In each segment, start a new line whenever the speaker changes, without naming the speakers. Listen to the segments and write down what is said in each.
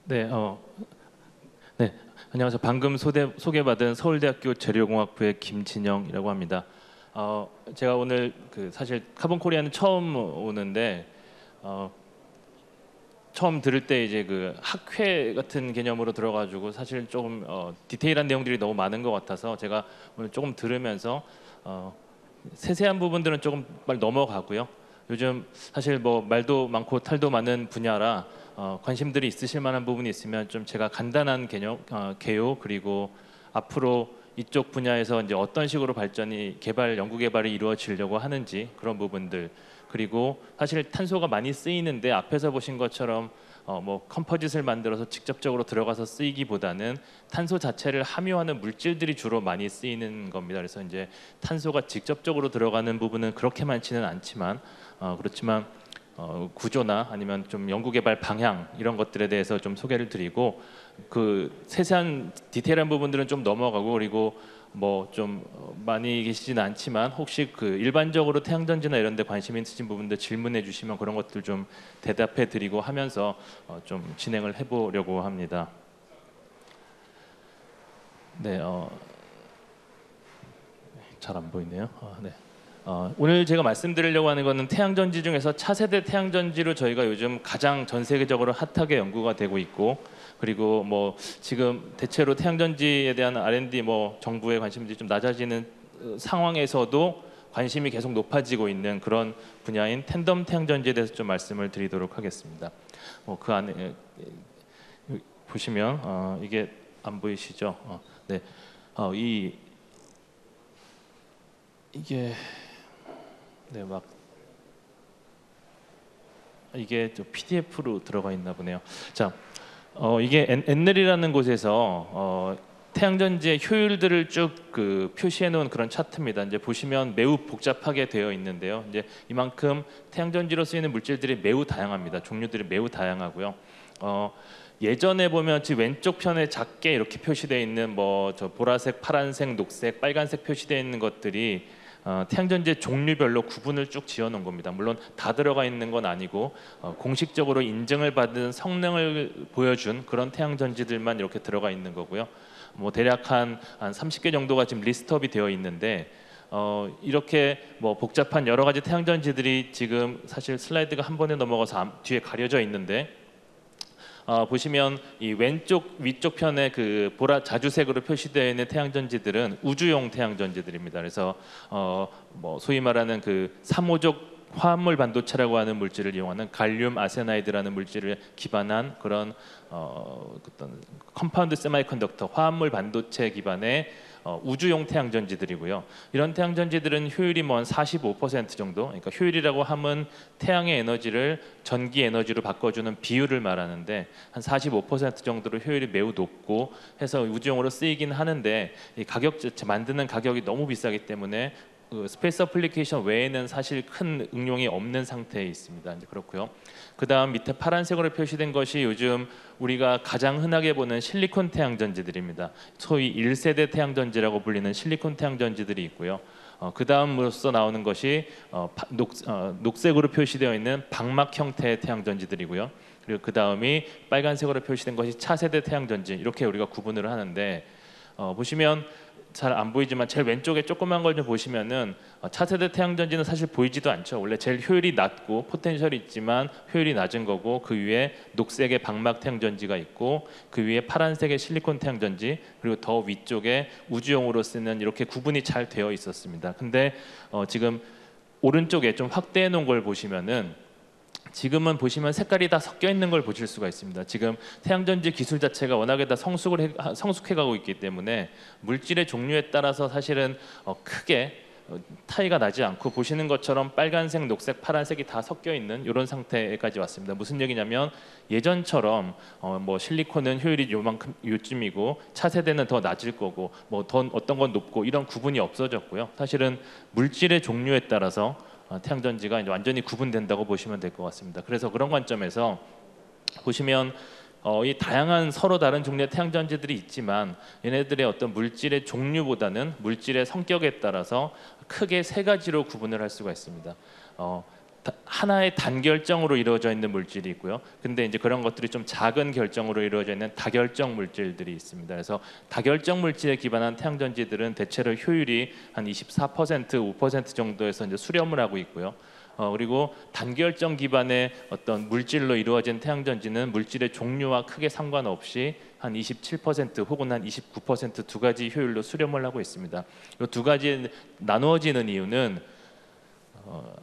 네, 네, 안녕하세요. 방금 소개받은 서울대학교 재료공학부의 김진영이라고 합니다. 제가 오늘 사실 카본 코리아는 처음 오는데 처음 들을 때 이제 그 학회 같은 개념으로 들어가지고 사실 조금 디테일한 내용들이 너무 많은 것 같아서 제가 오늘 조금 들으면서 세세한 부분들은 조금 빨리 넘어가고요. 요즘 사실 뭐 말도 많고 탈도 많은 분야라 관심들이 있으실 만한 부분이 있으면 좀 제가 간단한 개념, 개요 그리고 앞으로 이쪽 분야에서 이제 어떤 식으로 발전이 연구 개발이 이루어지려고 하는지 그런 부분들 그리고 사실 탄소가 많이 쓰이는데 앞에서 보신 것처럼 뭐 컴포짓을 만들어서 직접적으로 들어가서 쓰이기보다는 탄소 자체를 함유하는 물질들이 주로 많이 쓰이는 겁니다. 그래서 이제 탄소가 직접적으로 들어가는 부분은 그렇게 많지는 않지만 그렇지만 구조나 아니면 좀 연구개발 방향 이런 것들에 대해서 좀 소개를 드리고 그 세세한 디테일한 부분들은 좀 넘어가고 그리고 뭐 좀 많이 계시지는 않지만 혹시 그 일반적으로 태양전지나 이런 데 관심 있으신 부분들 질문해 주시면 그런 것들 좀 대답해 드리고 하면서 좀 진행을 해 보려고 합니다. 네, 잘 안 보이네요. 네. 오늘 제가 말씀드리려고 하는 것은 태양전지 중에서 차세대 태양전지로 저희가 요즘 가장 전 세계적으로 핫하게 연구가 되고 있고 그리고 뭐 지금 대체로 태양전지에 대한 R&D 뭐 정부의 관심이 좀 낮아지는 상황에서도 관심이 계속 높아지고 있는 그런 분야인 탠덤 태양전지에 대해서 좀 말씀을 드리도록 하겠습니다. 그 안에 보시면 이게 안 보이시죠? 네, 이게 네, 막 이게 PDF로 들어가 있나 보네요. 자, 이게 엔넬이라는 곳에서 태양전지의 효율들을 쭉 표시해 놓은 그런 차트입니다. 이제 보시면 매우 복잡하게 되어 있는데요. 이제 이만큼 태양전지로 쓰이는 물질들이 매우 다양합니다. 종류들이 매우 다양하고요. 예전에 보면 지금 왼쪽 편에 작게 이렇게 표시되어 있는 뭐 저 보라색, 파란색, 녹색, 빨간색 표시되어 있는 것들이 태양전지의 종류별로 구분을 쭉 지어놓은 겁니다. 물론 다 들어가 있는 건 아니고 공식적으로 인증을 받은 성능을 보여준 그런 태양전지들만 이렇게 들어가 있는 거고요. 뭐 대략 한 30개 정도가 지금 리스트업이 되어 있는데 이렇게 뭐 복잡한 여러 가지 태양전지들이 지금 사실 슬라이드가 한 번에 넘어가서 뒤에 가려져 있는데 보시면 이 왼쪽 위쪽 편에 그 보라 자주색으로 표시되어 있는 태양전지들은 우주용 태양전지들입니다. 그래서 뭐 소위 말하는 그 3호족 화합물 반도체라고 하는 물질을 이용하는 갈륨 아세나이드라는 물질을 기반한 그런 어떤 컴파운드 세미컨덕터 화합물 반도체 기반의 우주용 태양전지들이고요. 이런 태양전지들은 효율이 뭐 한 45% 정도, 그러니까 효율이라고 하면 태양의 에너지를 전기 에너지로 바꿔주는 비율을 말하는데 한 45% 정도로 효율이 매우 높고 해서 우주용으로 쓰이긴 하는데 이 만드는 가격이 너무 비싸기 때문에 스페이스 어플리케이션 외에는 사실 큰 응용이 없는 상태에 있습니다. 이제 그렇고요. 그 다음 밑에 파란색으로 표시된 것이 요즘 우리가 가장 흔하게 보는 실리콘 태양전지들입니다. 소위 1세대 태양전지라고 불리는 실리콘 태양전지들이 있고요. 그 다음으로서 나오는 것이 녹색으로 표시되어 있는 방막 형태의 태양전지들이고요. 그리고 그 다음이 빨간색으로 표시된 것이 차세대 태양전지 이렇게 우리가 구분을 하는데 보시면 잘 안 보이지만 제일 왼쪽에 조그만 걸 좀 보시면은 차세대 태양전지는 사실 보이지도 않죠. 원래 제일 효율이 낮고 포텐셜이 있지만 효율이 낮은 거고 그 위에 녹색의 방막 태양전지가 있고 그 위에 파란색의 실리콘 태양전지 그리고 더 위쪽에 우주용으로 쓰는 이렇게 구분이 잘 되어 있었습니다. 근데 지금 오른쪽에 좀 확대해 놓은 걸 보시면은 지금은 보시면 색깔이 다 섞여 있는 걸 보실 수가 있습니다. 지금 태양전지 기술 자체가 워낙에 다 성숙해 가고 있기 때문에 물질의 종류에 따라서 사실은 크게 차이가 나지 않고 보시는 것처럼 빨간색, 녹색, 파란색이 다 섞여 있는 이런 상태까지 왔습니다. 무슨 얘기냐면 예전처럼 뭐 실리콘은 효율이 요쯤이고 차세대는 더 낮을 거고 뭐 더 어떤 건 높고 이런 구분이 없어졌고요. 사실은 물질의 종류에 따라서 태양전지가 이제 완전히 구분된다고 보시면 될 것 같습니다. 그래서 그런 관점에서 보시면 이 다양한 서로 다른 종류의 태양전지들이 있지만 얘네들의 어떤 물질의 종류보다는 물질의 성격에 따라서 크게 세 가지로 구분을 할 수가 있습니다. 하나의 단결정으로 이루어져 있는 물질이 있고요. 근데 이제 그런 것들이 좀 작은 결정으로 이루어져 있는 다결정 물질들이 있습니다. 그래서 다결정 물질에 기반한 태양전지들은 대체로 효율이 한 24%, 5% 정도에서 이제 수렴을 하고 있고요. 그리고 단결정 기반의 어떤 물질로 이루어진 태양전지는 물질의 종류와 크게 상관없이 한 27% 혹은 한 29% 두 가지 효율로 수렴을 하고 있습니다. 이 두 가지 나누어지는 이유는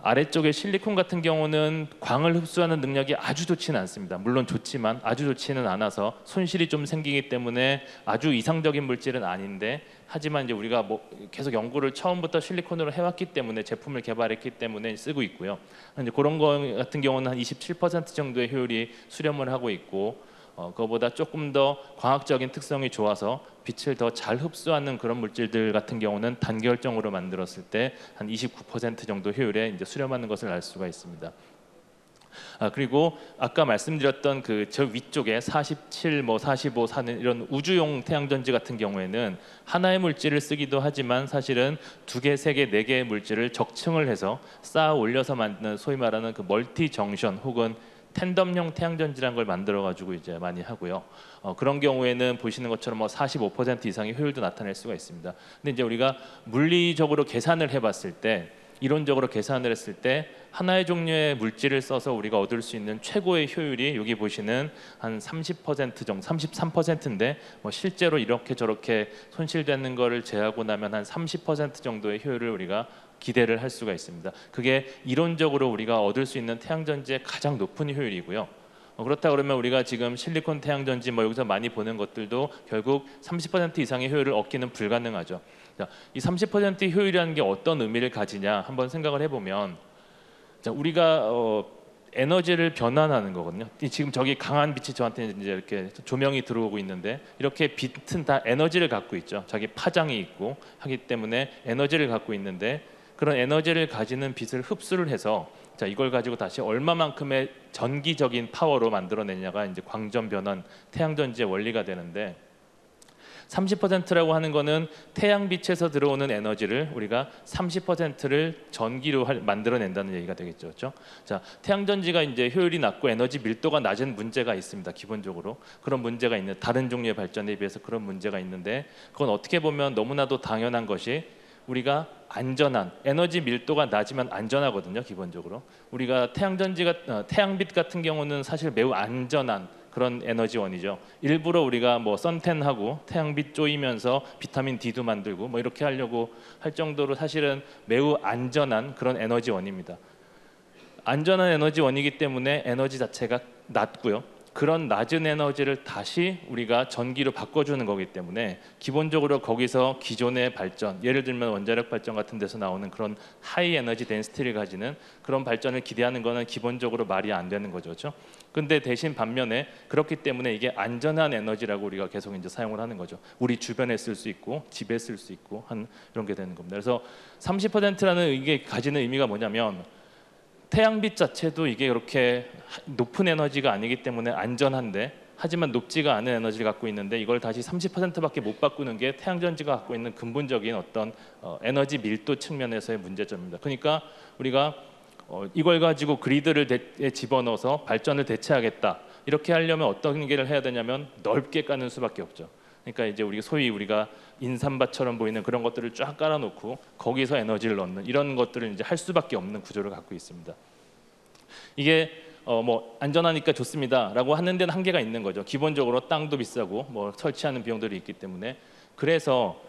아래쪽의 실리콘 같은 경우는 광을 흡수하는 능력이 아주 좋지는 않습니다. 물론 좋지만 아주 좋지는 않아서 손실이 좀 생기기 때문에 아주 이상적인 물질은 아닌데, 하지만 이제 우리가 뭐 계속 연구를 처음부터 실리콘으로 해왔기 때문에 제품을 개발했기 때문에 쓰고 있고요. 이제 그런 거 같은 경우는 한 27% 정도의 효율이 수렴을 하고 있고, 그거보다 조금 더 광학적인 특성이 좋아서 빛을 더 잘 흡수하는 그런 물질들 같은 경우는 단결정으로 만들었을 때 한 29% 정도 효율에 이제 수렴하는 것을 알 수가 있습니다. 그리고 아까 말씀드렸던 그 저 위쪽에 47, 뭐 45, 4는 이런 우주용 태양전지 같은 경우에는 하나의 물질을 쓰기도 하지만 사실은 두 개, 세 개, 네 개의 물질을 적층을 해서 쌓아 올려서 만드는 소위 말하는 그 멀티 정션 혹은 탠덤형 태양전지라는 걸 만들어 가지고 이제 많이 하고요. 그런 경우에는 보시는 것처럼 뭐 45% 이상의 효율도 나타낼 수가 있습니다. 근데 이제 우리가 물리적으로 계산을 해봤을 때, 이론적으로 계산을 했을 때 하나의 종류의 물질을 써서 우리가 얻을 수 있는 최고의 효율이 여기 보시는 한 30% 정도, 33%인데 뭐 실제로 이렇게 저렇게 손실되는 거를 제하고 나면 한 30% 정도의 효율을 우리가 기대를 할 수가 있습니다. 그게 이론적으로 우리가 얻을 수 있는 태양전지의 가장 높은 효율이고요. 그렇다 그러면 우리가 지금 실리콘 태양전지 뭐 여기서 많이 보는 것들도 결국 30% 이상의 효율을 얻기는 불가능하죠. 자, 이 30% 효율이라는 게 어떤 의미를 가지냐 한번 생각을 해보면, 자, 우리가 에너지를 변환하는 거거든요. 지금 저기 강한 빛이 저한테 이제 이렇게 조명이 들어오고 있는데, 이렇게 빛은 다 에너지를 갖고 있죠. 자기 파장이 있고 하기 때문에 에너지를 갖고 있는데, 그런 에너지를 가지는 빛을 흡수를 해서 자, 이걸 가지고 다시 얼마만큼의 전기적인 파워로 만들어내냐가 이제 광전 변환 태양전지의 원리가 되는데, 30%라고 하는 거는 태양빛에서 들어오는 에너지를 우리가 30%를 전기로 만들어낸다는 얘기가 되겠죠, 그렇죠? 자, 태양전지가 이제 효율이 낮고 에너지 밀도가 낮은 문제가 있습니다. 기본적으로 그런 문제가 있는, 다른 종류의 발전에 비해서 그런 문제가 있는데, 그건 어떻게 보면 너무나도 당연한 것이, 우리가 안전한, 에너지 밀도가 낮으면 안전하거든요. 기본적으로 우리가 태양빛 같은 경우는 사실 매우 안전한 그런 에너지원이죠. 일부러 우리가 뭐 선탠하고 태양빛 쪼이면서 비타민 D도 만들고 뭐 이렇게 하려고 할 정도로 사실은 매우 안전한 그런 에너지원입니다. 안전한 에너지원이기 때문에 에너지 자체가 낮고요. 그런 낮은 에너지를 다시 우리가 전기로 바꿔주는 거기 때문에 기본적으로 거기서 기존의 발전, 예를 들면 원자력 발전 같은 데서 나오는 그런 하이 에너지 덴시티를 가지는 그런 발전을 기대하는 거는 기본적으로 말이 안 되는 거죠, 그렇죠? 근데 대신 반면에 그렇기 때문에 이게 안전한 에너지라고 우리가 계속 이제 사용을 하는 거죠. 우리 주변에 쓸 수 있고 집에 쓸 수 있고 한 이런 게 되는 겁니다. 그래서 30%라는 이게 가지는 의미가 뭐냐면, 태양빛 자체도 이게 그렇게 높은 에너지가 아니기 때문에 안전한데, 하지만 높지가 않은 에너지를 갖고 있는데 이걸 다시 30%밖에 못 바꾸는 게 태양전지가 갖고 있는 근본적인 어떤 에너지 밀도 측면에서의 문제점입니다. 그러니까 우리가 이걸 가지고 그리드를 집어넣어서 발전을 대체하겠다, 이렇게 하려면 어떤 게를 해야 되냐면 넓게 까는 수밖에 없죠. 그러니까 이제 소위 우리가 인삼밭처럼 보이는 그런 것들을 쫙 깔아놓고 거기서 에너지를 넣는 이런 것들을 이제 할 수밖에 없는 구조를 갖고 있습니다. 이게 뭐 안전하니까 좋습니다라고 하는 데는 한계가 있는 거죠. 기본적으로 땅도 비싸고 뭐 설치하는 비용들이 있기 때문에. 그래서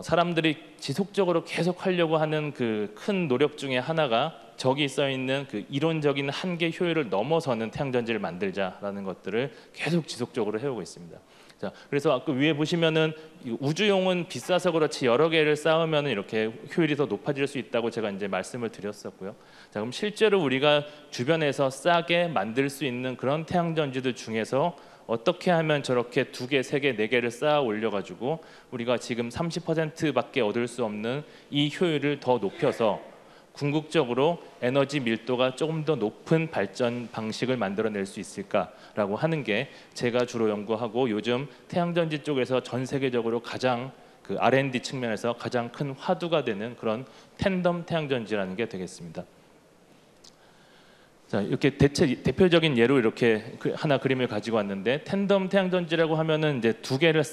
사람들이 지속적으로 계속 하려고 하는 그 큰 노력 중에 하나가 저기 써 있는 그 이론적인 한계 효율을 넘어서는 태양전지를 만들자라는 것들을 계속 지속적으로 해오고 있습니다. 자, 그래서 아까 위에 보시면은 우주용은 비싸서 그렇지 여러 개를 쌓으면 이렇게 효율이 더 높아질 수 있다고 제가 이제 말씀을 드렸었고요. 자, 그럼 실제로 우리가 주변에서 싸게 만들 수 있는 그런 태양전지들 중에서 어떻게 하면 저렇게 두 개, 세 개, 네 개를 쌓아 올려가지고 우리가 지금 30%밖에 얻을 수 없는 이 효율을 더 높여서 궁극적으로 에너지 밀도가 조금 더 높은 발전 방식을 만들어낼 수 있을까라고 하는 게 제가 주로 연구하고 요즘 태양전지 쪽에서 전 세계적으로 가장 그 R&D 측면에서 가장 큰 화두가 되는 그런 탠덤 태양전지라는 게 되겠습니다. 자, 이렇게 대표적인 예로 이렇게 하나 그림을 가지고 왔는데, 텐덤 태양전지라고 하면은 이제 두 개를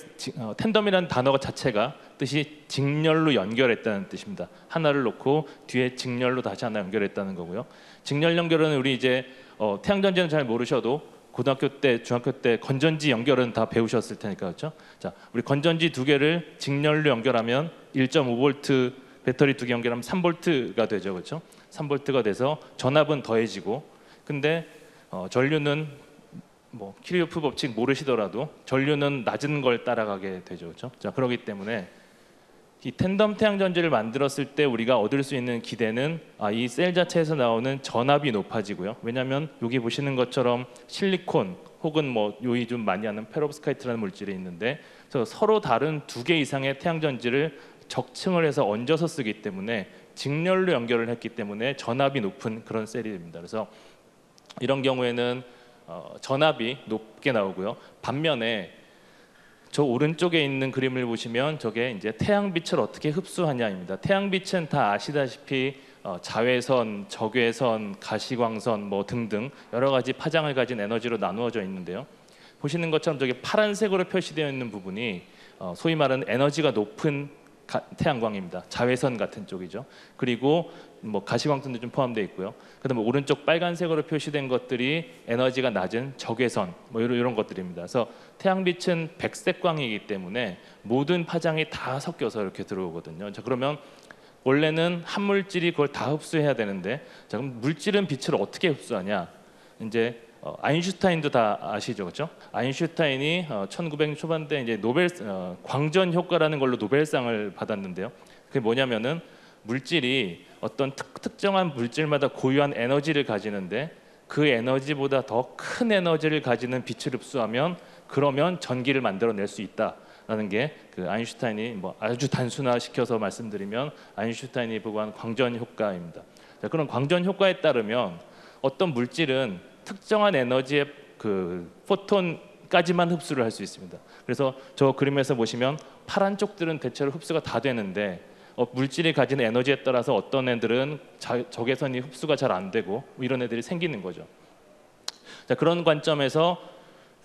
텐덤이라는 단어 자체가 뜻이 직렬로 연결했다는 뜻입니다. 하나를 놓고 뒤에 직렬로 다시 하나 연결했다는 거고요. 직렬 연결은 우리 이제 태양전지는 잘 모르셔도 고등학교 때, 중학교 때 건전지 연결은 다 배우셨을 테니까, 그렇죠? 자, 우리 건전지 두 개를 직렬로 연결하면 1.5V 배터리 두 개 연결하면 3V가 되죠, 그렇죠? 3V가 돼서 전압은 더해지고, 근데 전류는 뭐 키르호프 법칙 모르시더라도 전류는 낮은 걸 따라가게 되죠, 그렇죠? 자, 그렇기 때문에 이 텐덤 태양전지를 만들었을 때 우리가 얻을 수 있는 기대는 이 셀 자체에서 나오는 전압이 높아지고요. 왜냐하면 여기 보시는 것처럼 실리콘 혹은 뭐 요이 좀 많이 하는 페로브스카이트라는 물질이 있는데, 그래서 서로 다른 두 개 이상의 태양전지를 적층을 해서 얹어서 쓰기 때문에 직렬로 연결을 했기 때문에 전압이 높은 그런 셀이 됩니다. 그래서 이런 경우에는 전압이 높게 나오고요. 반면에 저 오른쪽에 있는 그림을 보시면 저게 이제 태양빛을 어떻게 흡수하냐입니다. 태양빛은 다 아시다시피 자외선, 적외선, 가시광선 뭐 등등 여러 가지 파장을 가진 에너지로 나누어져 있는데요. 보시는 것처럼 저게 파란색으로 표시되어 있는 부분이 소위 말하는 에너지가 높은 태양광입니다. 자외선 같은 쪽이죠. 그리고 뭐 가시광선도 좀 포함되어 있고요. 그다음에 오른쪽 빨간색으로 표시된 것들이 에너지가 낮은 적외선 뭐 이런 것들입니다. 그래서 태양빛은 백색광이기 때문에 모든 파장이 다 섞여서 이렇게 들어오거든요. 자, 그러면 원래는 한 물질이 그걸 다 흡수해야 되는데, 자, 그럼 물질은 빛을 어떻게 흡수하냐? 이제 아인슈타인도 다 아시죠, 그렇죠? 아인슈타인이 1900년 초반대 이제 노벨 광전 효과라는 걸로 노벨상을 받았는데요. 그게 뭐냐면은 물질이 어떤 특정한 물질마다 고유한 에너지를 가지는데, 그 에너지보다 더 큰 에너지를 가지는 빛을 흡수하면 그러면 전기를 만들어낼 수 있다라는 게 그 아인슈타인이 뭐 아주 단순화시켜서 말씀드리면 아인슈타인이 부과한 광전 효과입니다. 자, 그런 광전 효과에 따르면 어떤 물질은 특정한 에너지의 그 포톤까지만 흡수를 할 수 있습니다. 그래서 저 그림에서 보시면 파란 쪽들은 대체로 흡수가 다 되는데 물질이 가진 에너지에 따라서 어떤 애들은 적외선이 흡수가 잘 안 되고 뭐 이런 애들이 생기는 거죠. 자, 그런 관점에서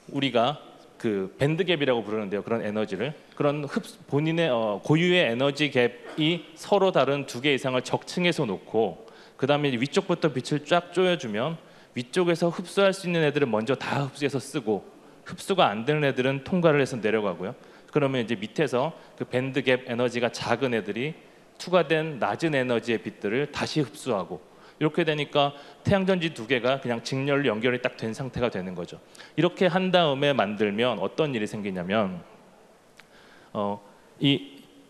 우리가 그 밴드갭이라고 부르는데요. 그런 에너지를, 그런 본인의 고유의 에너지 갭이 서로 다른 두 개 이상을 적층해서 놓고 그 다음에 위쪽부터 빛을 쫙 조여주면 위쪽에서 흡수할 수 있는 애들은 먼저 다 흡수해서 쓰고 흡수가 안 되는 애들은 통과를 해서 내려가고요. 그러면 이제 밑에서 그 밴드갭 에너지가 작은 애들이 투과된 낮은 에너지의 빛들을 다시 흡수하고, 이렇게 되니까 태양전지 두 개가 그냥 직렬로 연결이 딱 된 상태가 되는 거죠. 이렇게 한 다음에 만들면 어떤 일이 생기냐면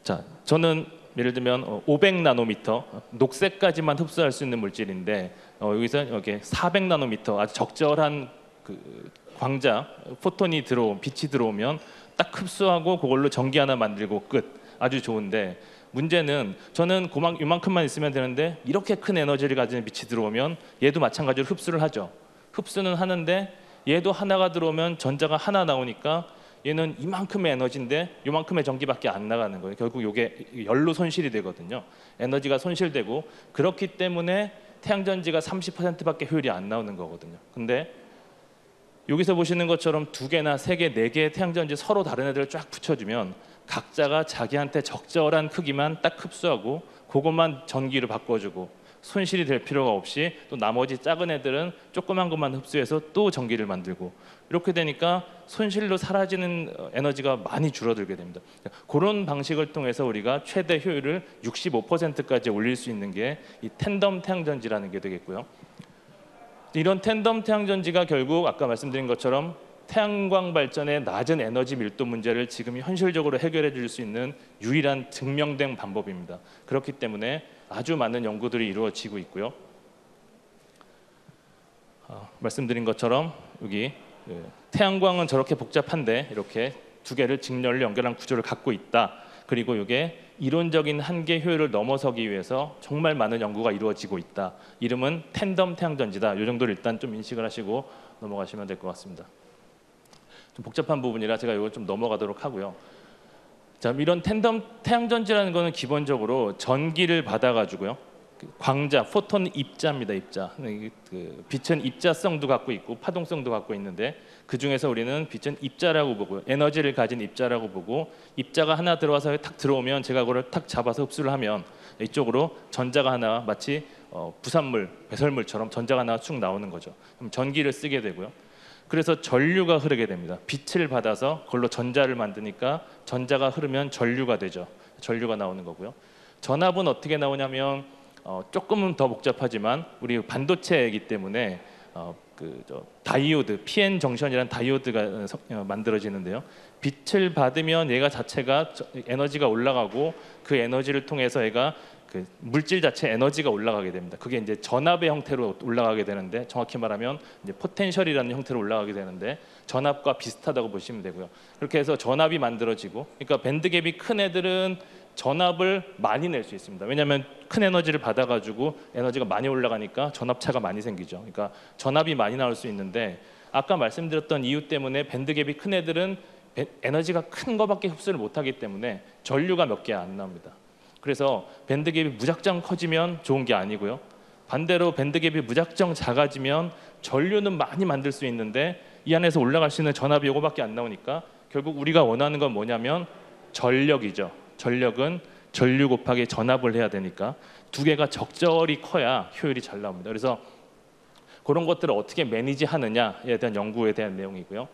자, 저는 예를 들면 500나노미터 녹색까지만 흡수할 수 있는 물질인데 여기서 이렇게 400나노미터 아주 적절한 그 광자 포톤이 빛이 들어오면 딱 흡수하고 그걸로 전기 하나 만들고 끝. 아주 좋은데 문제는 저는 이만큼만 있으면 되는데 이렇게 큰 에너지를 가진 빛이 들어오면 얘도 마찬가지로 흡수를 하죠. 흡수는 하는데 얘도 하나가 들어오면 전자가 하나 나오니까 얘는 이만큼의 에너지인데 이만큼의 전기밖에 안 나가는 거예요. 결국 이게 열로 손실이 되거든요. 에너지가 손실되고, 그렇기 때문에 태양전지가 30%밖에 효율이 안 나오는 거거든요. 근데 여기서 보시는 것처럼 두 개나 세 개, 네 개의 태양전지 서로 다른 애들을 쫙 붙여주면 각자가 자기한테 적절한 크기만 딱 흡수하고 그것만 전기로 바꿔주고 손실이 될 필요가 없이, 또 나머지 작은 애들은 조그만 것만 흡수해서 또 전기를 만들고, 이렇게 되니까 손실로 사라지는 에너지가 많이 줄어들게 됩니다. 그런 방식을 통해서 우리가 최대 효율을 65%까지 올릴 수 있는 게 이 텐덤 태양전지라는 게 되겠고요. 이런 텐덤 태양전지가 결국 아까 말씀드린 것처럼 태양광 발전의 낮은 에너지 밀도 문제를 지금 현실적으로 해결해 줄 수 있는 유일한 증명된 방법입니다. 그렇기 때문에 아주 많은 연구들이 이루어지고 있고요. 말씀드린 것처럼 여기 태양광은 저렇게 복잡한데 이렇게 두 개를 직렬로 연결한 구조를 갖고 있다. 그리고 이게 이론적인 한계 효율을 넘어서기 위해서 정말 많은 연구가 이루어지고 있다. 이름은 텐덤 태양전지다. 이 정도를 일단 좀 인식을 하시고 넘어가시면 될 것 같습니다. 좀 복잡한 부분이라 제가 이걸 좀 넘어가도록 하고요. 자, 이런 텐덤 태양전지라는 거는 기본적으로 전기를 받아가지고요. 광자, 포톤 입자입니다. 입자. 그 빛은 입자성도 갖고 있고 파동성도 갖고 있는데 그 중에서 우리는 빛은 입자라고 보고 에너지를 가진 입자라고 보고 입자가 하나 들어와서 탁 들어오면 제가 그걸 탁 잡아서 흡수를 하면 이쪽으로 전자가 하나 마치 부산물, 배설물처럼 전자가 하나 쭉 나오는 거죠. 그럼 전기를 쓰게 되고요. 그래서 전류가 흐르게 됩니다. 빛을 받아서 그걸로 전자를 만드니까 전자가 흐르면 전류가 되죠. 전류가 나오는 거고요. 전압은 어떻게 나오냐면 조금은 더 복잡하지만 우리 반도체이기 때문에 다이오드, PN 정션이라는 다이오드가 만들어지는데요. 빛을 받으면 얘가 자체가 에너지가 올라가고 그 에너지를 통해서 얘가 그 물질 자체 에너지가 올라가게 됩니다. 그게 이제 전압의 형태로 올라가게 되는데 정확히 말하면 이제 포텐셜이라는 형태로 올라가게 되는데 전압과 비슷하다고 보시면 되고요. 그렇게 해서 전압이 만들어지고, 그러니까 밴드갭이 큰 애들은 전압을 많이 낼 수 있습니다. 왜냐하면 큰 에너지를 받아가지고 에너지가 많이 올라가니까 전압차가 많이 생기죠. 그러니까 전압이 많이 나올 수 있는데 아까 말씀드렸던 이유 때문에 밴드갭이 큰 애들은 에너지가 큰 거밖에 흡수를 못하기 때문에 전류가 몇 개 안 나옵니다. 그래서 밴드갭이 무작정 커지면 좋은 게 아니고요. 반대로 밴드갭이 무작정 작아지면 전류는 많이 만들 수 있는데 이 안에서 올라갈 수 있는 전압이 이거밖에 안 나오니까 결국 우리가 원하는 건 뭐냐면 전력이죠. 전력은 전류 곱하기 전압을 해야 되니까 두 개가 적절히 커야 효율이 잘 나옵니다. 그래서 그런 것들을 어떻게 매니지하느냐에 대한 연구에 대한 내용이고요.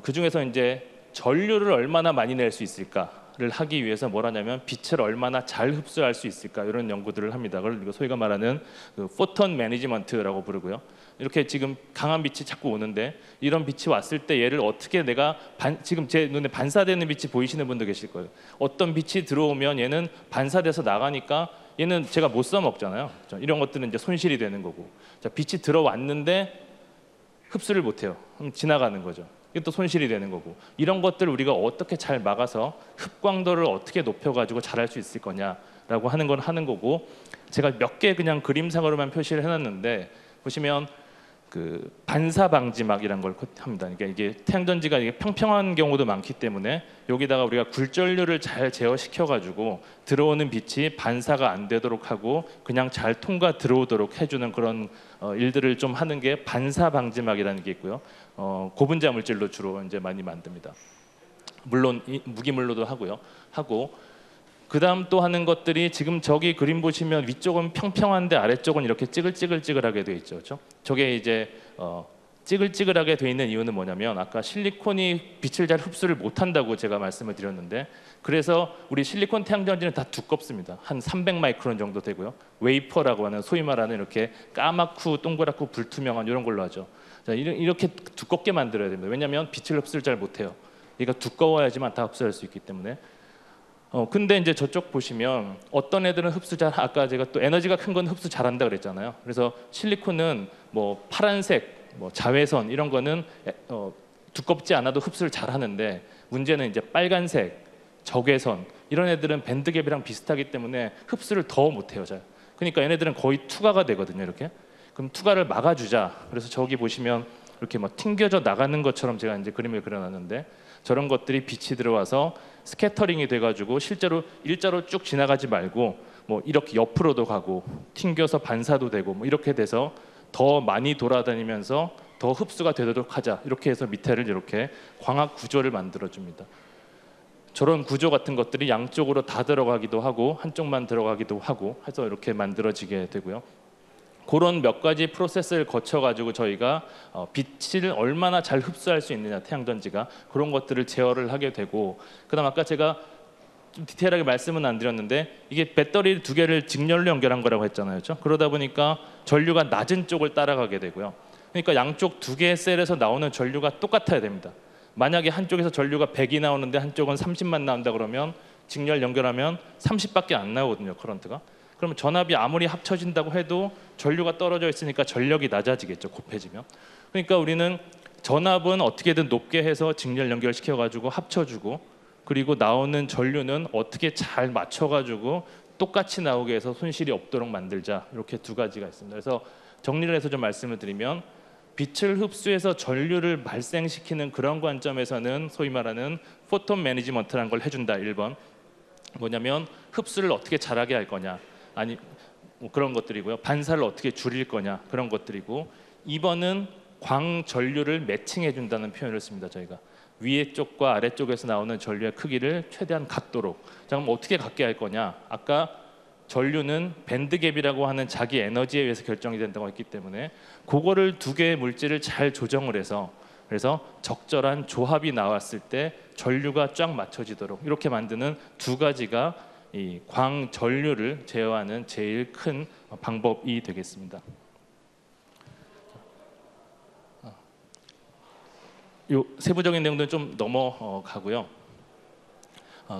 그 중에서 이제 전류를 얼마나 많이 낼 수 있을까를 하기 위해서 뭘 하냐면 빛을 얼마나 잘 흡수할 수 있을까 이런 연구들을 합니다. 그걸 소위가 말하는 그 포톤 매니지먼트라고 부르고요. 이렇게 지금 강한 빛이 자꾸 오는데 이런 빛이 왔을 때 얘를 어떻게 내가 지금 제 눈에 반사되는 빛이 보이시는 분도 계실 거예요. 어떤 빛이 들어오면 얘는 반사돼서 나가니까 얘는 제가 못 써먹잖아요. 이런 것들은 이제 손실이 되는 거고, 자, 빛이 들어왔는데 흡수를 못해요. 지나가는 거죠. 이게 또 손실이 되는 거고, 이런 것들 우리가 어떻게 잘 막아서 흡광도를 어떻게 높여가지고 잘할 수 있을 거냐라고 하는 건 하는 거고, 제가 몇 개 그냥 그림상으로만 표시를 해놨는데 보시면 그 반사 방지막이라는 걸 합니다. 그러니까 이게 태양전지가 이게 평평한 경우도 많기 때문에 여기다가 우리가 굴절류를 잘 제어시켜가지고 들어오는 빛이 반사가 안 되도록 하고 그냥 잘 통과 들어오도록 해주는 그런 일들을 좀 하는 게 반사 방지막이라는 게 있고요. 고분자 물질로 주로 이제 많이 만듭니다. 물론 무기물로도 하고 그다음 또 하는 것들이 지금 저기 그림 보시면 위쪽은 평평한데 아래쪽은 이렇게 찌글찌글찌글하게 돼 있죠. 그렇죠? 저게 이제 찌글찌글하게 돼 있는 이유는 뭐냐면 아까 실리콘이 빛을 잘 흡수를 못한다고 제가 말씀을 드렸는데, 그래서 우리 실리콘 태양전지는 다 두껍습니다. 한 300 마이크론 정도 되고요. 웨이퍼라고 하는 소위 말하는 이렇게 까맣고 동그랗고 불투명한 이런 걸로 하죠. 자, 이렇게 두껍게 만들어야 됩니다. 왜냐하면 빛을 흡수를 잘 못해요. 얘가 두꺼워야지만 다 흡수할 수 있기 때문에. 근데 이제 저쪽 보시면 어떤 애들은 흡수 잘, 아까 제가 또 에너지가 큰 건 흡수 잘한다 그랬잖아요. 그래서 실리콘은 뭐 파란색, 뭐 자외선 이런 거는 두껍지 않아도 흡수를 잘 하는데, 문제는 이제 빨간색, 적외선 이런 애들은 밴드갭이랑 비슷하기 때문에 흡수를 더 못해요. 잘. 그러니까 얘네들은 거의 투과가 되거든요. 이렇게. 그럼 투과를 막아주자. 그래서 저기 보시면 이렇게 막 튕겨져 나가는 것처럼 제가 이제 그림을 그려놨는데, 저런 것들이 빛이 들어와서 스캐터링이 돼가지고 실제로 일자로 쭉 지나가지 말고 뭐 이렇게 옆으로도 가고 튕겨서 반사도 되고 뭐 이렇게 돼서 더 많이 돌아다니면서 더 흡수가 되도록 하자. 이렇게 해서 밑에를 이렇게 광학 구조를 만들어줍니다. 저런 구조 같은 것들이 양쪽으로 다 들어가기도 하고 한쪽만 들어가기도 하고 해서 이렇게 만들어지게 되고요. 그런 몇 가지 프로세스를 거쳐가지고 저희가 빛을 얼마나 잘 흡수할 수 있느냐, 태양전지가 그런 것들을 제어를 하게 되고, 그다음 아까 제가 좀 디테일하게 말씀은 안 드렸는데 이게 배터리 두 개를 직렬로 연결한 거라고 했잖아요. 그렇죠? 그러다 보니까 전류가 낮은 쪽을 따라가게 되고요. 그러니까 양쪽 두 개의 셀에서 나오는 전류가 똑같아야 됩니다. 만약에 한쪽에서 전류가 100이 나오는데 한쪽은 30만 나온다 그러면 직렬 연결하면 30밖에 안 나오거든요, 커런트가. 그러면 전압이 아무리 합쳐진다고 해도 전류가 떨어져 있으니까 전력이 낮아지겠죠, 곱해지면. 그러니까 우리는 전압은 어떻게든 높게 해서 직렬 연결시켜가지고 합쳐주고, 그리고 나오는 전류는 어떻게 잘 맞춰가지고 똑같이 나오게 해서 손실이 없도록 만들자. 이렇게 두 가지가 있습니다. 그래서 정리를 해서 좀 말씀을 드리면, 빛을 흡수해서 전류를 발생시키는 그런 관점에서는 소위 말하는 포톤 매니지먼트라는 걸 해준다. 1번 뭐냐면 흡수를 어떻게 잘하게 할 거냐, 아니 뭐 그런 것들이고요. 반사를 어떻게 줄일 거냐 그런 것들이고 2번은 광전류를 매칭해 준다는 표현을 씁니다. 저희가 위에 쪽과 아래 쪽에서 나오는 전류의 크기를 최대한 같도록. 자, 그럼 어떻게 같게 할 거냐? 아까 전류는 밴드갭이라고 하는 자기 에너지에 의해서 결정이 된다고 했기 때문에 그거를 두 개의 물질을 잘 조정을 해서 그래서 적절한 조합이 나왔을 때 전류가 쫙 맞춰지도록 이렇게 만드는 두 가지가 이 광전류를 제어하는 제일 큰 방법이 되겠습니다. 요 세부적인 내용들은 좀 넘어가고요.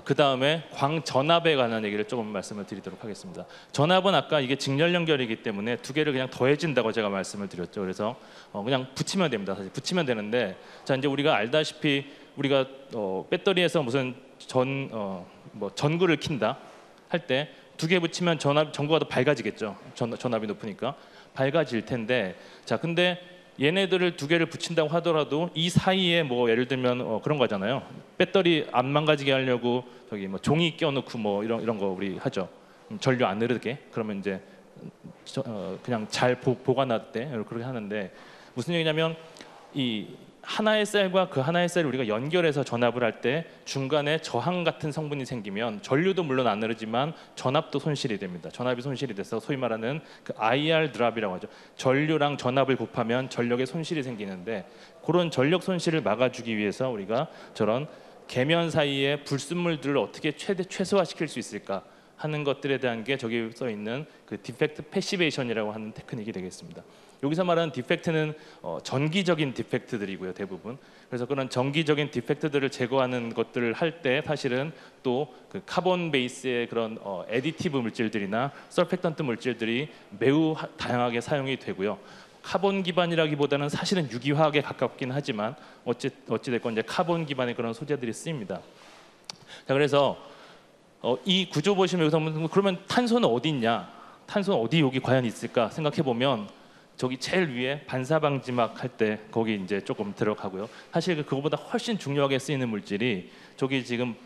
그 다음에 광전압에 관한 얘기를 조금 말씀을 드리도록 하겠습니다. 전압은 아까 이게 직렬 연결이기 때문에 두 개를 그냥 더해진다고 제가 말씀을 드렸죠. 그래서 그냥 붙이면 됩니다. 사실 붙이면 되는데, 자 이제 우리가 알다시피 우리가 배터리에서 무슨 전구를 킨다 할 때 두 개 붙이면 전구가 더 밝아지겠죠. 전압이 높으니까 밝아질 텐데, 자 근데 얘네들을 두 개를 붙인다고 하더라도 이 사이에 뭐 예를 들면 그런 거잖아요. 배터리 안 망가지게 하려고 저기 뭐 종이 껴놓고 뭐 이런 거 우리 하죠. 전류 안 흐르게. 그러면 이제 그냥 잘 보관할 때 그렇게 하는데, 무슨 얘기냐면 이 하나의 셀과 그 하나의 셀을 우리가 연결해서 전압을 할 때 중간에 저항 같은 성분이 생기면 전류도 물론 안 흐르지만 전압도 손실이 됩니다. 전압이 손실이 돼서 소위 말하는 그 IR 드랍이라고 하죠. 전류랑 전압을 곱하면 전력의 손실이 생기는데, 그런 전력 손실을 막아주기 위해서 우리가 저런 계면 사이에 불순물들을 어떻게 최소화시킬 수 있을까 하는 것들에 대한 게 저기 써 있는 그 디펙트 패시베이션이라고 하는 테크닉이 되겠습니다. 여기서 말하는 디펙트는 전기적인 디펙트들이고요, 대부분. 그래서 그런 전기적인 디펙트들을 제거하는 것들을 할 때 사실은 또 그 카본 베이스의 그런 애디티브 물질들이나 서펙턴트 물질들이 매우 다양하게 사용이 되고요. 카본 기반이라기보다는 사실은 유기화학에 가깝긴 하지만 어찌 됐건 이제 카본 기반의 그런 소재들이 쓰입니다. 자, 그래서 이 구조 보시면 여기서 그러면 탄소는 어디 있냐? 탄소는 어디 여기 과연 있을까 생각해 보면 저기 제일 위에 반사방지막 할 때 거기 이제 조금 들어가고요. 사실 그거보다 훨씬 중요하게 쓰이는 물질이 저기 지금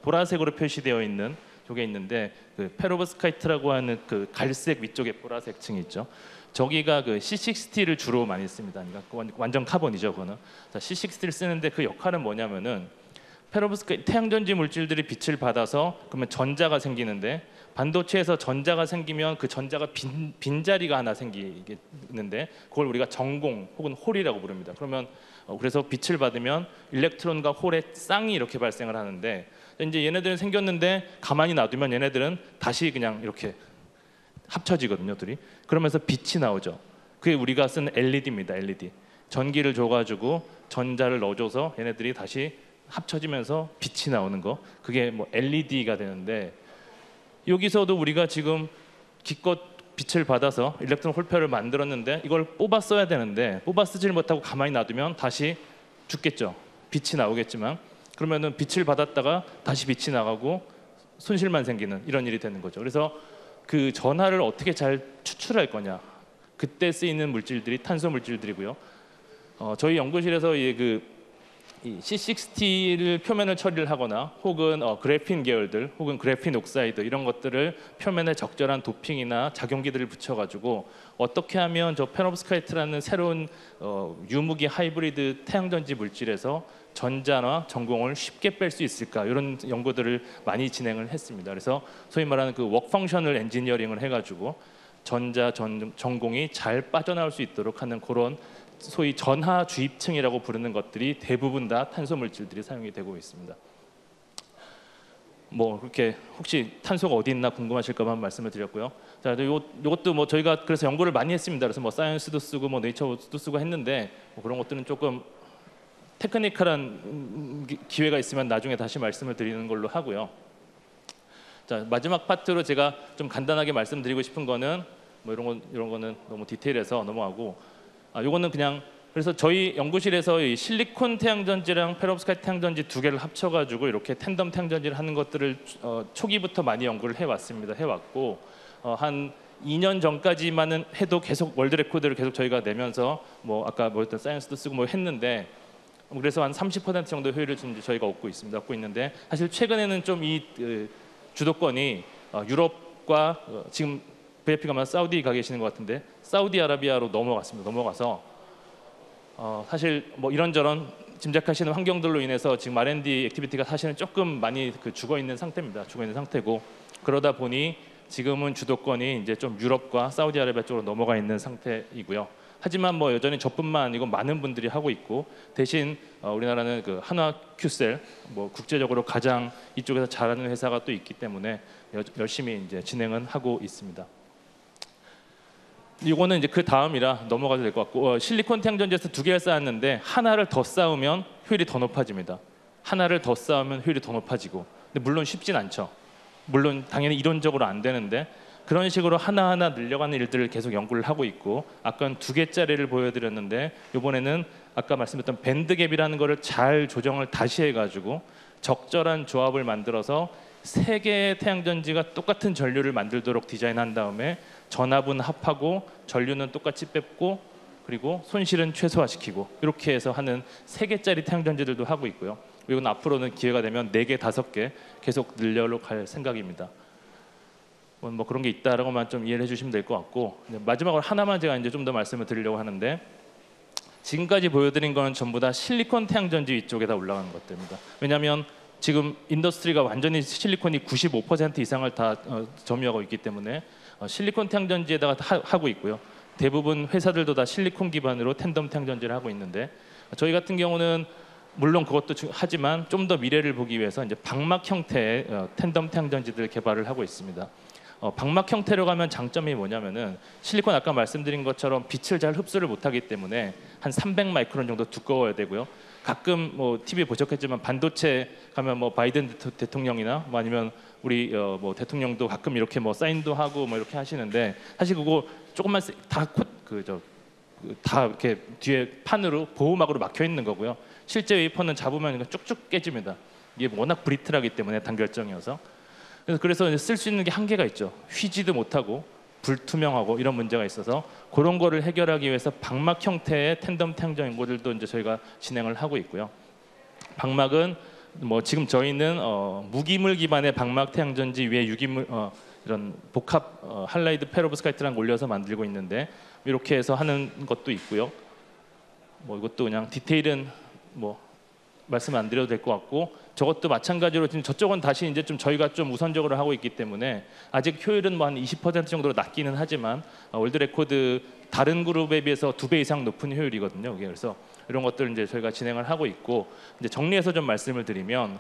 보라색으로 표시되어 있는 저게 있는데, 그 페로브스카이트라고 하는 그 갈색 위쪽에 보라색 층이 있죠. 저기가 그 C60를 주로 많이 씁니다. 그러니까 완전 카본이죠, 그거는. 자, C60를 쓰는데 그 역할은 뭐냐면은 페로브스카이트 태양전지 물질들이 빛을 받아서 그러면 전자가 생기는데, 반도체에서 전자가 생기면 그 전자가 빈자리가 하나 생기는데 그걸 우리가 전공 혹은 홀이라고 부릅니다. 그러면 그래서 빛을 받으면 일렉트론과 홀의 쌍이 이렇게 발생을 하는데, 이제 얘네들은 생겼는데 가만히 놔두면 얘네들은 다시 그냥 이렇게 합쳐지거든요, 둘이. 그러면서 빛이 나오죠. 그게 우리가 쓴 LED입니다. LED. 전기를 줘가지고 전자를 넣어줘서 얘네들이 다시 합쳐지면서 빛이 나오는 거, 그게 뭐 LED가 되는데, 여기서도 우리가 지금 기껏 빛을 받아서 일렉트론 홀페어를 만들었는데 이걸 뽑아 써야 되는데 뽑아 쓰질 못하고 가만히 놔두면 다시 죽겠죠. 빛이 나오겠지만 그러면은 빛을 받았다가 다시 빛이 나가고 손실만 생기는 이런 일이 되는 거죠. 그래서 그 전하를 어떻게 잘 추출할 거냐, 그때 쓰이는 물질들이 탄소 물질들이고요. 저희 연구실에서 이 C60를 표면을 처리를 하거나 혹은 그래핀 계열들 혹은 그래핀 옥사이드 이런 것들을 표면에 적절한 도핑이나 작용기들을 붙여가지고 어떻게 하면 저 페로브스카이트라는 새로운 유무기 하이브리드 태양전지 물질에서 전자나 전공을 쉽게 뺄 수 있을까, 이런 연구들을 많이 진행을 했습니다. 그래서 소위 말하는 그 웍 펑션을 엔지니어링을 해가지고 전자 전공이 잘 빠져나올 수 있도록 하는 그런 소위 전하 주입층이라고 부르는 것들이 대부분 다 탄소 물질들이 사용이 되고 있습니다. 뭐 그렇게 혹시 탄소가 어디 있나 궁금하실까 봐 말씀을 드렸고요. 자, 요것도 뭐 저희가 그래서 연구를 많이 했습니다. 그래서 뭐 사이언스도 쓰고 뭐 네이처도 쓰고 했는데 뭐 그런 것들은 조금 테크니컬한 기회가 있으면 나중에 다시 말씀을 드리는 걸로 하고요. 자, 마지막 파트로 제가 좀 간단하게 말씀드리고 싶은 거는 뭐 이런 거는 너무 디테일해서 넘어가고, 요거는 그냥 그래서 저희 연구실에서 이 실리콘 태양전지랑 페로브스카이트 태양전지 두 개를 합쳐가지고 이렇게 텐덤 태양전지를 하는 것들을 초기부터 많이 연구를 해왔고 한 2년 전까지만은 해도 계속 월드 레코드를 계속 저희가 내면서 뭐 아까 뭐였던 사이언스도 쓰고 뭐 했는데, 그래서 한 30% 정도 효율을 저희가 얻고 있는데 사실 최근에는 좀 이 주도권이 유럽과 지금 VIP가 아마 사우디 가 계시는 것 같은데 사우디아라비아로 넘어갔습니다. 넘어가서 사실 뭐 이런저런 짐작하시는 환경들로 인해서 지금 R&D 액티비티가 사실은 조금 많이 죽어 있는 상태입니다. 죽어 있는 상태고 그러다 보니 지금은 주도권이 이제 좀 유럽과 사우디아라비아 쪽으로 넘어가 있는 상태이고요. 하지만 뭐 여전히 저뿐만 아니고 많은 분들이 하고 있고 대신 우리나라는 그 한화큐셀 뭐 국제적으로 가장 이쪽에서 잘하는 회사가 또 있기 때문에 열심히 이제 진행은 하고 있습니다. 이거는 이제 그 다음이라 넘어가도 될 것 같고 실리콘 태양전지에서 두 개를 쌓았는데 하나를 더 쌓으면 효율이 더 높아집니다. 하나를 더 쌓으면 효율이 더 높아지고 근데 물론 쉽진 않죠. 물론 당연히 이론적으로 안 되는데 그런 식으로 하나하나 늘려가는 일들을 계속 연구를 하고 있고 아까는 두 개짜리를 보여드렸는데 이번에는 아까 말씀드렸던 밴드갭이라는 거를 잘 조정을 다시 해가지고 적절한 조합을 만들어서 세 개의 태양전지가 똑같은 전류를 만들도록 디자인한 다음에 전압은 합하고 전류는 똑같이 뺐고 그리고 손실은 최소화시키고 이렇게 해서 하는 세 개짜리 태양전지들도 하고 있고요. 이건 앞으로는 기회가 되면 4개, 5개 계속 늘려갈 생각입니다. 뭐 그런 게 있다라고만 좀 이해를 해주시면 될 것 같고 마지막으로 하나만 제가 이제 좀 더 말씀을 드리려고 하는데 지금까지 보여드린 거는 전부 다 실리콘 태양전지 이쪽에다 올라가는 것들입니다. 왜냐하면 지금 인더스트리가 완전히 실리콘이 95% 이상을 다 점유하고 있기 때문에 실리콘 태양전지에다가 하고 있고요. 대부분 회사들도 다 실리콘 기반으로 텐덤 태양전지를 하고 있는데 저희 같은 경우는 물론 그것도 하지만 좀 더 미래를 보기 위해서 이제 방막 형태의 텐덤 태양전지들을 개발을 하고 있습니다. 방막 형태로 가면 장점이 뭐냐면은 실리콘 아까 말씀드린 것처럼 빛을 잘 흡수를 못하기 때문에 한 300 마이크론 정도 두꺼워야 되고요. 가끔 뭐 TV에 보셨겠지만 반도체 가면 뭐 바이든 대통령이나 뭐 아니면 우리 뭐 대통령도 가끔 이렇게 뭐 사인도 하고 뭐 이렇게 하시는데 사실 그거 조금만 다 이렇게 뒤에 판으로 보호막으로 막혀 있는 거고요. 실제 웨이퍼는 잡으면 쭉쭉 깨집니다. 이게 워낙 브리틀하기 때문에 단결정이어서 그래서 쓸 수 있는 게 한계가 있죠. 휘지도 못하고 불투명하고 이런 문제가 있어서 그런 거를 해결하기 위해서 방막 형태의 텐덤 태양전 연구들도 이제 저희가 진행을 하고 있고요. 방막은 뭐 지금 저희는 무기물 기반의 방막 태양전지 위에 유기물 이런 복합 할라이드 페로브스카이트랑 올려서 만들고 있는데 이렇게 해서 하는 것도 있고요. 뭐 이것도 그냥 디테일은 뭐 말씀 안 드려도 될 것 같고 저것도 마찬가지로 지금 저쪽은 다시 이제 좀 저희가 좀 우선적으로 하고 있기 때문에 아직 효율은 뭐 한 20% 정도로 낮기는 하지만 월드 레코드 다른 그룹에 비해서 2배 이상 높은 효율이거든요. 그래서 이런 것들 이제 저희가 진행을 하고 있고 이제 정리해서 좀 말씀을 드리면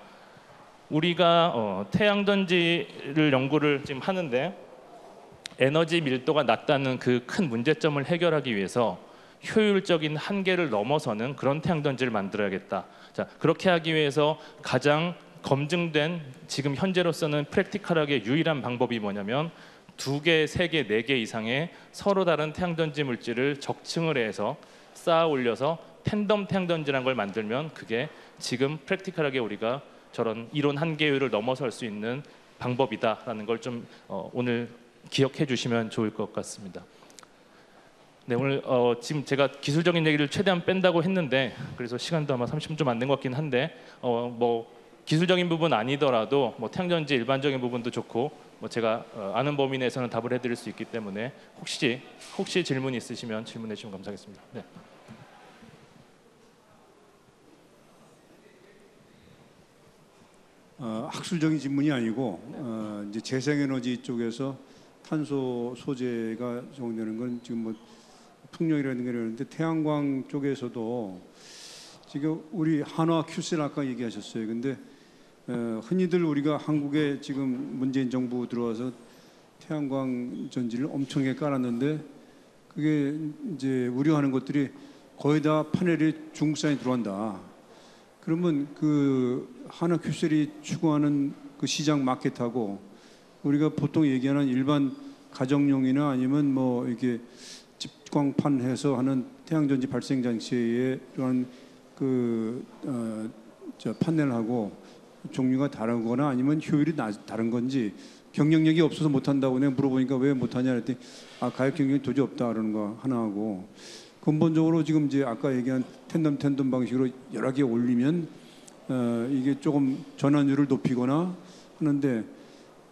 우리가 태양전지를 연구를 지금 하는데 에너지 밀도가 낮다는 그 큰 문제점을 해결하기 위해서 효율적인 한계를 넘어서는 그런 태양전지를 만들어야겠다. 자, 그렇게 하기 위해서 가장 검증된 지금 현재로서는 프랙티컬하게 유일한 방법이 뭐냐면 2개, 3개, 4개 이상의 서로 다른 태양전지 물질을 적층을 해서 쌓아 올려서 텐덤 태양전지라는 걸 만들면 그게 지금 프랙티컬하게 우리가 저런 이론 한계율을 넘어설 수 있는 방법이다라는 걸 좀 오늘 기억해 주시면 좋을 것 같습니다. 네, 오늘 지금 제가 기술적인 얘기를 최대한 뺀다고 했는데 그래서 시간도 아마 30분 좀 안 된 것 같긴 한데 뭐 기술적인 부분 아니더라도 뭐 태양전지 일반적인 부분도 좋고 뭐 제가 아는 범위 내에서는 답을 해드릴 수 있기 때문에 혹시 질문 있으시면 질문해 주시면 감사하겠습니다. 네.
학술적인 질문이 아니고 이제 재생에너지 쪽에서 탄소 소재가 적용되는 건 지금 뭐 풍력이라는 게 있는데 태양광 쪽에서도 지금 우리 한화 큐셀 아까 얘기하셨어요. 근데 흔히들 우리가 한국에 지금 문재인 정부 들어와서 태양광 전지를 엄청나게 깔았는데 그게 이제 우려하는 것들이 거의 다 파넬이 중국산이 들어간다. 그러면 그 한화 큐셀이 추구하는 그 시장 마켓하고 우리가 보통 얘기하는 일반 가정용이나 아니면 뭐 이렇게 집광판 해서 하는 태양전지 발생 장치의 이런 저 판넬하고 종류가 다르거나 아니면 효율이 다른 건지 경쟁력이 없어서 못한다고 내가 물어보니까 왜 못하냐 그랬더니 가격 경쟁이 도저히 없다 그러는 거 하나 하고 근본적으로 지금 이제 아까 얘기한 텐덤 방식으로 여러 개 올리면 이게 조금 전환율을 높이거나 하는데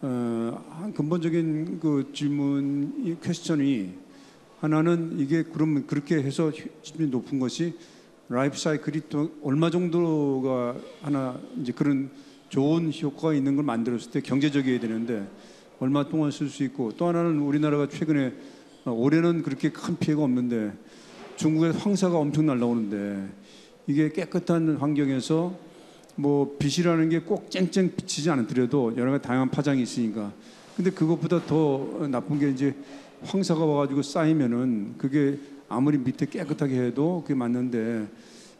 한 근본적인 그 질문, 퀘스천이 하나는 이게 그러면 그렇게 해서 수준이 높은 것이 라이프 사이클이 또 얼마 정도가 하나 이제 그런 좋은 효과가 있는 걸 만들었을 때 경제적이어야 되는데 얼마 동안 쓸 수 있고, 또 하나는 우리나라가 최근에 올해는 그렇게 큰 피해가 없는데 중국에 황사가 엄청 날라오는데 이게 깨끗한 환경에서 뭐 빛이라는 게 꼭 쨍쨍 비치지 않더라도 여러 가지 다양한 파장이 있으니까. 근데 그것보다 더 나쁜 게 이제 황사가 와가지고 쌓이면은 그게 아무리 밑에 깨끗하게 해도 그게 맞는데,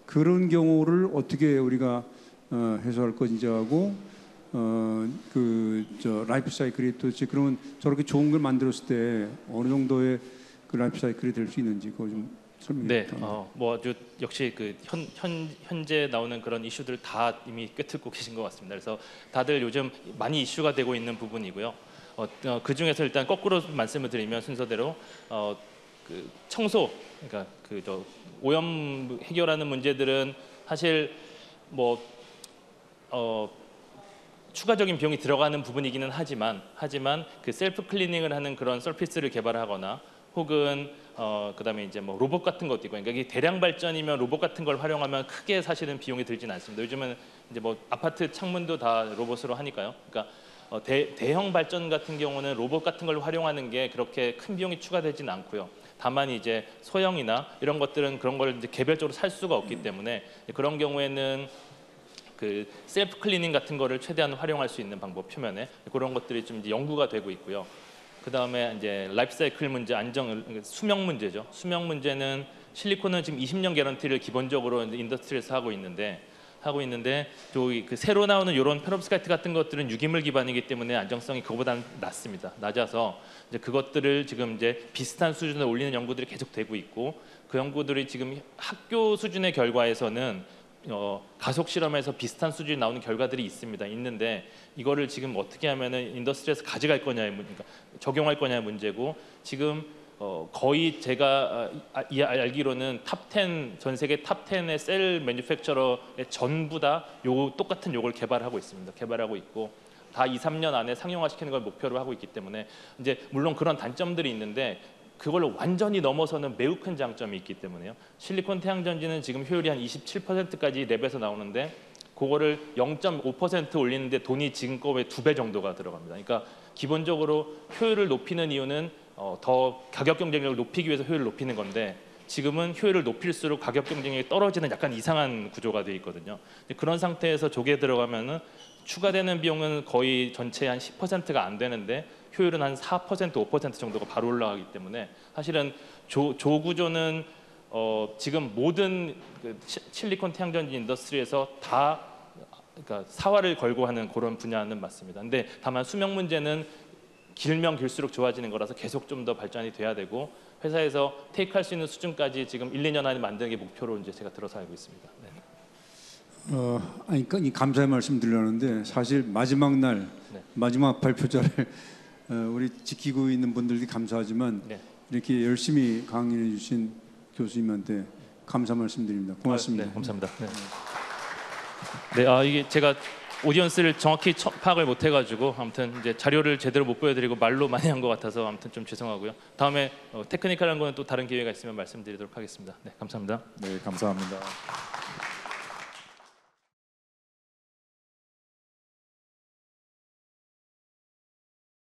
그런 경우를 어떻게 우리가 해소할 것인지 하고 그 라이프 사이클이 도대체 그러면 저렇게 좋은 걸 만들었을 때 어느 정도의 그 라이프 사이클이 될 수 있는지 그거 좀 설명해
네,
주세요.
뭐 아주 역시 그 현재 나오는 그런 이슈들 다 이미 꿰뚫고 계신 것 같습니다. 그래서 다들 요즘 많이 이슈가 되고 있는 부분이고요. 그 중에서 일단 거꾸로 말씀을 드리면 순서대로 그 청소, 그러니까 그 오염 해결하는 문제들은 사실 뭐 추가적인 비용이 들어가는 부분이기는 하지만 그 셀프 클리닝을 하는 그런 서피스를 개발하거나 혹은 그다음에 이제 뭐 로봇 같은 것도 있고, 그러니까 이게 대량 발전이면 로봇 같은 걸 활용하면 크게 사실은 비용이 들진 않습니다. 요즘은 이제 뭐 아파트 창문도 다 로봇으로 하니까요. 그러니까 대형 발전 같은 경우는 로봇 같은 걸 활용하는 게 그렇게 큰 비용이 추가되지는 않고요. 다만 이제 소형이나 이런 것들은 그런 걸 이제 개별적으로 살 수가 없기 때문에 그런 경우에는 그 셀프 클리닝 같은 거를 최대한 활용할 수 있는 방법, 표면에 그런 것들이 좀 이제 연구가 되고 있고요. 그 다음에 이제 라이프 사이클 문제, 수명 문제죠. 수명 문제는 실리콘은 지금 20년 개런티를 기본적으로 인더스트리에서 하고 있는데 저기 그 새로 나오는 이런 페롭스카이트 같은 것들은 유기물 기반이기 때문에 안정성이 그거보다는 낮습니다. 낮아서 이제 그것들을 지금 이제 비슷한 수준에 올리는 연구들이 계속 되고 있고, 그 연구들이 지금 학교 수준의 결과에서는 가속 실험에서 비슷한 수준이 나오는 결과들이 있는데 이거를 지금 어떻게 하면은 인더스트리에서 가져갈 거냐의 문제가, 적용할 거냐의 문제고, 지금 거의 제가 알기로는 탑10 전 세계 탑10의 셀 매니팩처러의 전부 다 똑같은 요걸 개발하고 있습니다. 개발하고 있고 다 2-3년 안에 상용화시키는 걸 목표로 하고 있기 때문에 이제 물론 그런 단점들이 있는데 그걸 완전히 넘어서는 매우 큰 장점이 있기 때문에요. 실리콘 태양전지는 지금 효율이 한 27%까지 랩에서 나오는데 그거를 0.5% 올리는데 돈이 지금 거의 2배 정도가 들어갑니다. 그러니까 기본적으로 효율을 높이는 이유는 더 가격 경쟁력을 높이기 위해서 효율을 높이는 건데, 지금은 효율을 높일수록 가격 경쟁력이 떨어지는 약간 이상한 구조가 되어 있거든요. 그런 상태에서 저게 들어가면은 추가되는 비용은 거의 전체의 한 10%가 안 되는데 효율은 한 4%, 5% 정도가 바로 올라가기 때문에 사실은 조 구조는 지금 모든 그 실리콘 태양전지 인더스트리에서 다 그러니까 사활을 걸고 하는 그런 분야는 맞습니다. 근데 다만 수명 문제는 길면 길수록 좋아지는 거라서 계속 좀 더 발전이 돼야 되고, 회사에서 테이크할 수 있는 수준까지 지금 1-2년 안에 만드는 게 목표로 이제 제가 들어서 알고 있습니다. 네.
아니, 그러니까 이 감사의 말씀 드리려는데 사실 마지막 날
네.
마지막 발표자를 우리 지키고 있는 분들이 감사하지만
네.
이렇게 열심히 강의해 주신 교수님한테 감사 말씀드립니다. 고맙습니다.
네, 감사합니다. 네, 이게 제가 오디언스를 정확히 파악을 못 해가지고 아무튼 이제 자료를 제대로 못 보여드리고 말로 많이 한 것 같아서 아무튼 좀 죄송하고요. 다음에 테크니컬한 거는 또 다른 기회가 있으면 말씀드리도록 하겠습니다. 네, 감사합니다.
네, 감사합니다.